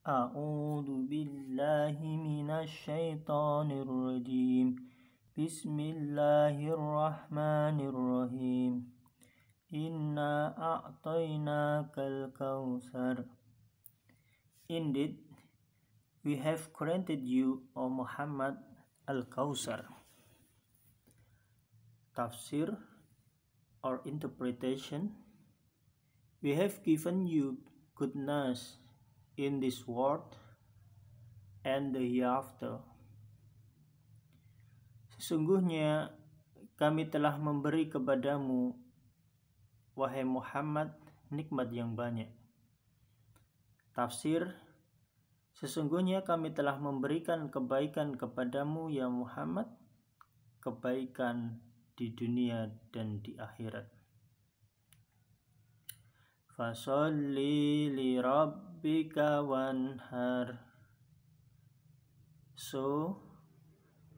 A'udzu billahi minasy syaithanir rajim. Bismillahirrahmanirrahim. Inna a'tainakal kautsar. Indeed, we have granted you, O Muhammad, Al-Kautsar. Tafsir or interpretation: we have given you goodness in this world and the hereafter. Sesungguhnya kami telah memberi kepadamu, wahai Muhammad, nikmat yang banyak. Tafsir: sesungguhnya kami telah memberikan kebaikan kepadamu, ya Muhammad, kebaikan di dunia dan di akhirat. Fasolli li rabbika wanhar. So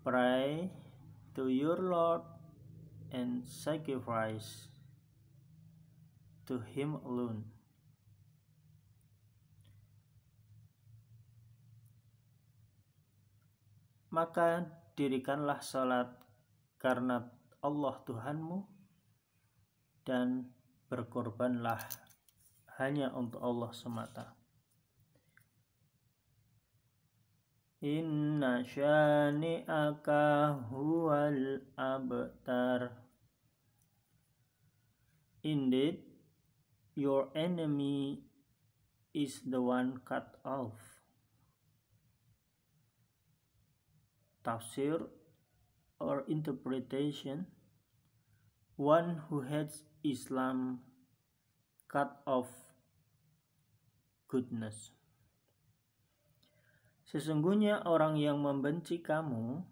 pray to your Lord and sacrifice to Him alone. Maka dirikanlah salat karena Allah Tuhanmu, dan berkorbanlah hanya untuk Allah semata. Inna syani'aka huwal abtar. Indeed, your enemy is the one cut off. Tafsir or interpretation: one who hates Islam, cut off goodness. Sesungguhnya orang yang membenci kamu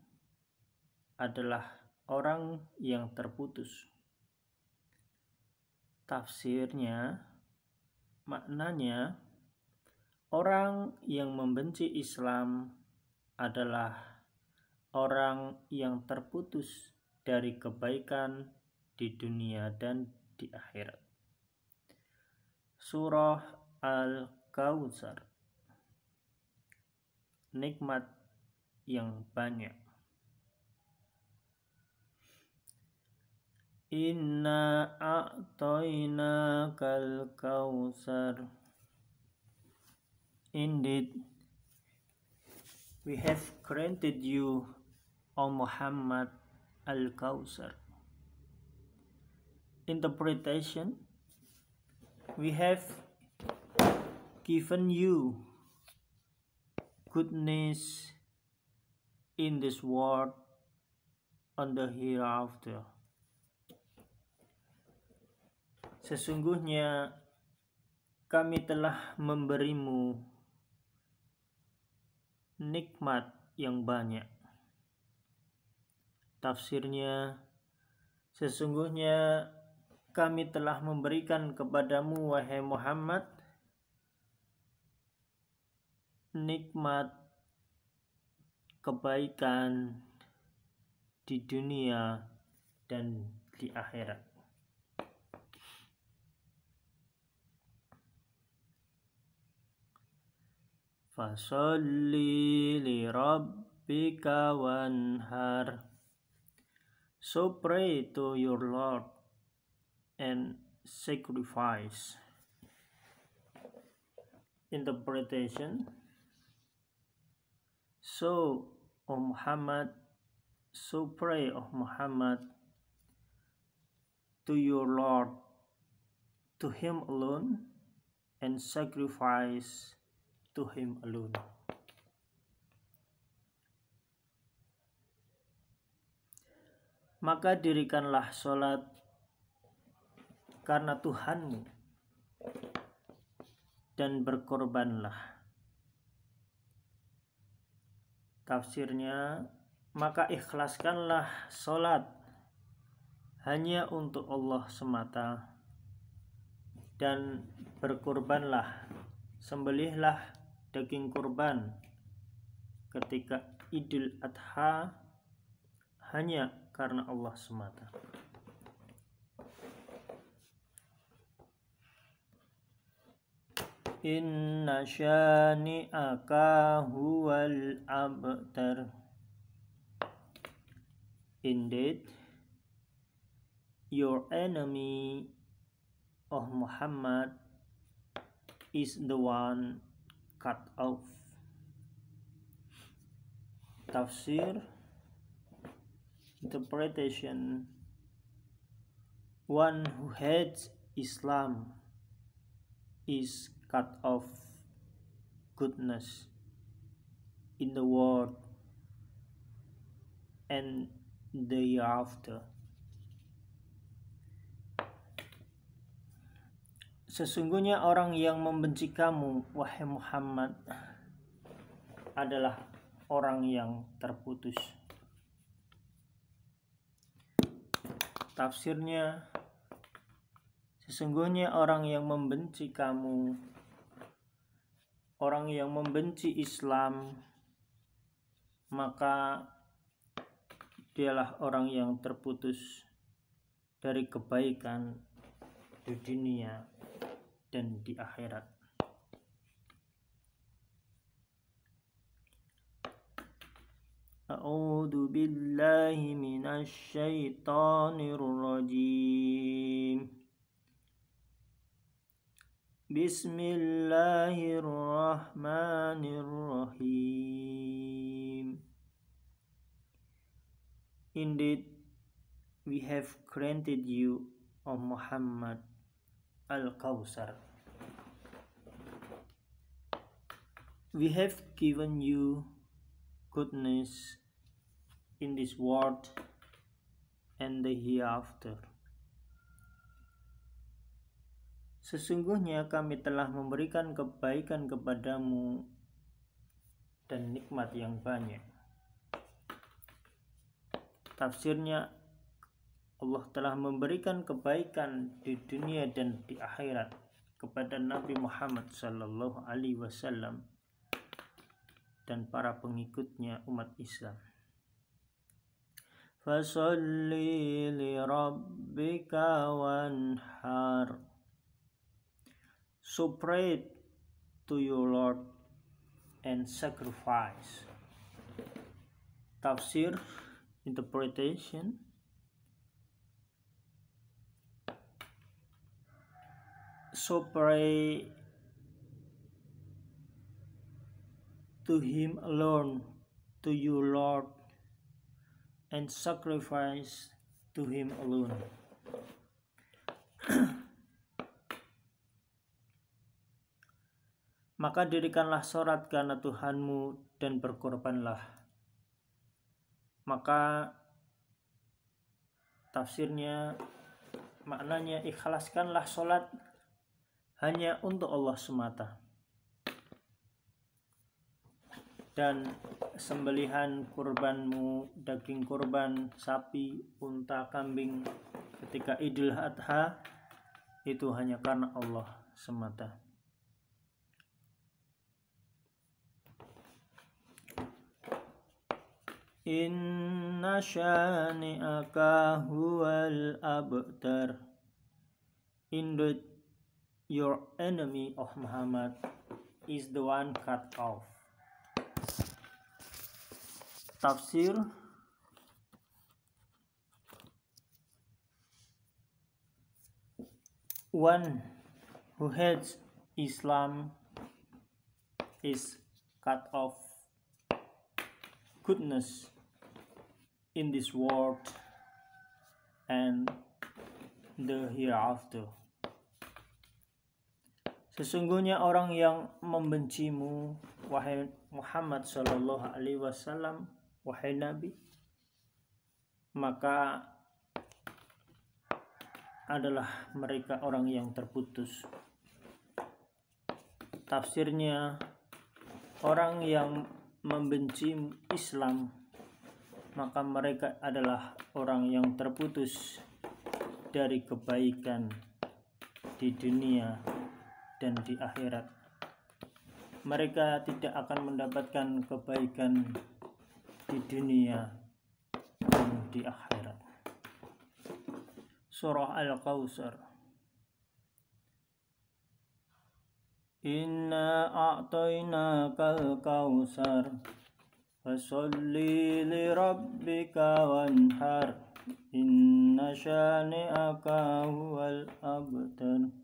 adalah orang yang terputus. Tafsirnya, maknanya, orang yang membenci Islam adalah orang yang terputus dari kebaikan di dunia dan di akhirat. Surah Al-Kautsar, nikmat yang banyak. Inna a'tainakal kautsar. Indeed, we have granted you, O Muhammad, Al-Kautsar. Interpretation: we have given you goodness in this world and the hereafter. Sesungguhnya kami telah memberimu nikmat yang banyak. Tafsirnya, sesungguhnya kami telah memberikan kepadamu, wahai Muhammad, nikmat kebaikan di dunia dan di akhirat. Fasolli li rabbika wanhar. So pray to your Lord and sacrifice. Interpretation: so, O Muhammad, so pray, O Muhammad, to your Lord, to Him alone, and sacrifice to Him alone. Maka dirikanlah salat karena Tuhanmu, dan berkorbanlah. Tafsirnya, maka ikhlaskanlah salat hanya untuk Allah semata, dan berkorbanlah, sembelihlah daging kurban ketika Idul Adha hanya karena Allah semata. Inna syani'aka huwal abtar. Indeed, your enemy, oh Muhammad, is the one cut off. Tafsir, interpretation: one who hates Islam is cut off goodness in the world and the hereafter. Sesungguhnya orang yang membenci kamu, wahai Muhammad, adalah orang yang terputus. Tafsirnya, sesungguhnya orang yang membenci kamu, orang yang membenci Islam, maka dialah orang yang terputus dari kebaikan di dunia dan di akhirat. A'udzu billahi minasy syaithanir rajim. Bismillahirrahmanirrahim. Indeed, we have granted you, O Muhammad, Al-Kawthar. We have given you goodness in this world and the hereafter. Sesungguhnya kami telah memberikan kebaikan kepadamu dan nikmat yang banyak. Tafsirnya, Allah telah memberikan kebaikan di dunia dan di akhirat kepada Nabi Muhammad sallallahu alaihi wasallam dan para pengikutnya umat Islam. Fasalli li rabbika wanhar. So pray to your Lord and sacrifice. Tafsir, interpretation: so pray to Him alone, to your Lord, and sacrifice to Him alone. Maka dirikanlah sholat karena Tuhanmu dan berkorbanlah. Maka tafsirnya, maknanya ikhlaskanlah sholat hanya untuk Allah semata. Dan sembelihan kurbanmu, daging kurban sapi, unta, kambing ketika Idul Adha itu hanya karena Allah semata. Inna syani'aka huwal abtar. Indeed, your enemy, oh Muhammad, is the one cut off. Tafsir, one who hates Islam is cut off goodness in this world and the hereafter. Sesungguhnya orang yang membencimu, wahai Muhammad sallallahu alaihi wasallam, wahai Nabi, maka adalah mereka orang yang terputus. Tafsirnya, orang yang membenci Islam, maka mereka adalah orang yang terputus dari kebaikan di dunia dan di akhirat. Mereka tidak akan mendapatkan kebaikan di dunia dan di akhirat. Surah Al-Kawthar. Inna a'tainakal kautsar fasolli li rabbika wanhar inna syani'aka huwal abtar.